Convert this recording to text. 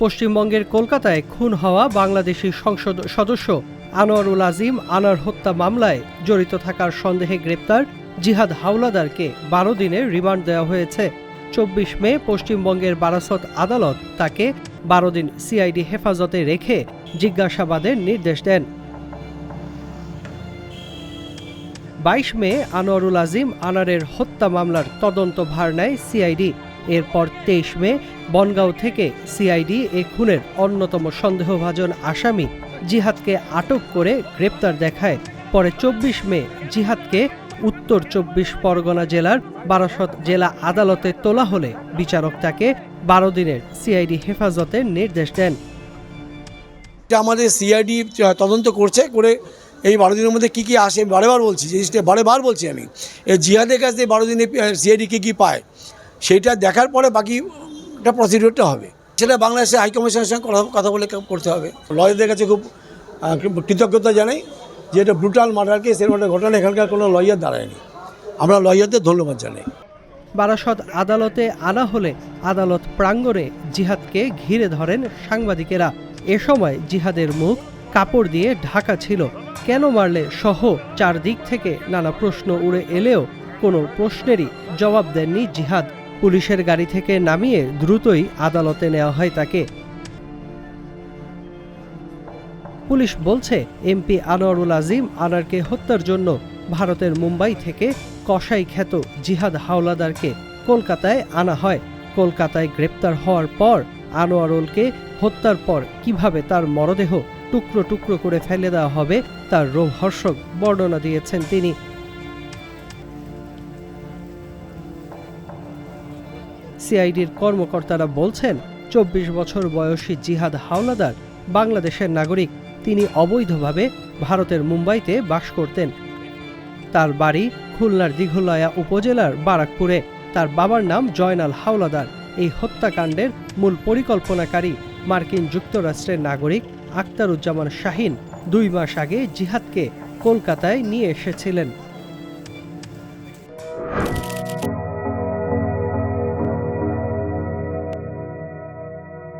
পশ্চিমবঙ্গের কলকাতায় খুন হওয়া বাংলাদেশি সংসদ সদস্য আনোয়ারুল আজিম আনার হত্যা মামলায় জড়িত থাকার সন্দেহে গ্রেপ্তার জিহাদ হাওলাদারকে 12 দিনের রিমান্ড দেওয়া হয়েছে। 24 মে পশ্চিমবঙ্গের বারাসত আদালত তাকে 12 দিন সিআইডি হেফাজতে রেখে জিজ্ঞাসাবাদের নির্দেশ দেন। 22 মে আনোয়ারুল আজিম আনারের হত্যা মামলার তদন্ত ভার নেয় সিআইডি। এরপর 23 মে বনগাঁও থেকে সিআইডি এ খুনের অন্যতম সন্দেহভাজন আসামি জিহাদকে আটক করে গ্রেপ্তার দেখায়। পরে 24 মে জিহাদকে উত্তর 24 পরগনা জেলার বারাসত জেলা আদালতে তোলা হলে বিচারক তাকে 12 দিনের সিআইডি হেফাজতের নির্দেশ দেন। আমাদের সিআইডি তদন্ত করছে, করে এই 12 দিনের মধ্যে কী কী আসে বারেবার বলছি, জিনিসটা বারেবার বলছি আমি, এই জিহাদের কাছে 12 দিনে সিআইডি কী পায় সেইটা দেখার পরে বাকিটা প্রসিডিউরটা হবে। সেটা বাংলাদেশের হাইকমিশনের সঙ্গে কথা বলে করতে হবে। লয়ারদের কাছে খুব কৃতজ্ঞতা জানাই যে এটা ব্রুটাল মার্ডার কেস, এর মধ্যে ঘটনা এখানকার কোনো লয়ার দাঁড়ায়নি। আমরা লয়ারদের ধন্যবাদ জানাই। বারাসত আদালতে আনা হলে আদালত প্রাঙ্গণে জিহাদকে ঘিরে ধরেন সাংবাদিকেরা। এ সময় জিহাদের মুখ কাপড় দিয়ে ঢাকা ছিল। কেন মারলে সহ চারদিক থেকে নানা প্রশ্ন উড়ে এলেও কোনো প্রশ্নেরই জবাব দেননি জিহাদ। পুলিশের গাড়ি থেকে নামিয়ে দ্রুতই আদালতে নেওয়া হয় তাকে। পুলিশ বলছে এমপি আনোয়ারুল আজিম আনারকে হত্যার জন্য ভারতের মুম্বাই থেকে কসাই খ্যাত জিহাদ হাওলাদারকে কলকাতায় আনা হয়। কলকাতায় গ্রেপ্তার হওয়ার পর আনোয়ারুলকে হত্যার পর কিভাবে তার মরদেহ টুকরো টুকরো করে ফেলে দেওয়া হবে তার রোমহর্ষক বর্ণনা দিয়েছেন তিনি। সিআইডির কর্মকর্তারা বলছেন 24 বছর বয়সী জিহাদ হাওলাদার বাংলাদেশের নাগরিক। তিনি অবৈধভাবে ভারতের মুম্বাইতে বাস করতেন। তার বাড়ি খুলনার দিঘলয়া উপজেলার বারাকপুরে। তার বাবার নাম জয়নাল হাওলাদার। এই হত্যাকাণ্ডের মূল পরিকল্পনাকারী মার্কিন যুক্তরাষ্ট্রের নাগরিক আখতারুজ্জামান শাহীন 2 মাস আগে জিহাদকে কলকাতায় নিয়ে এসেছিলেন।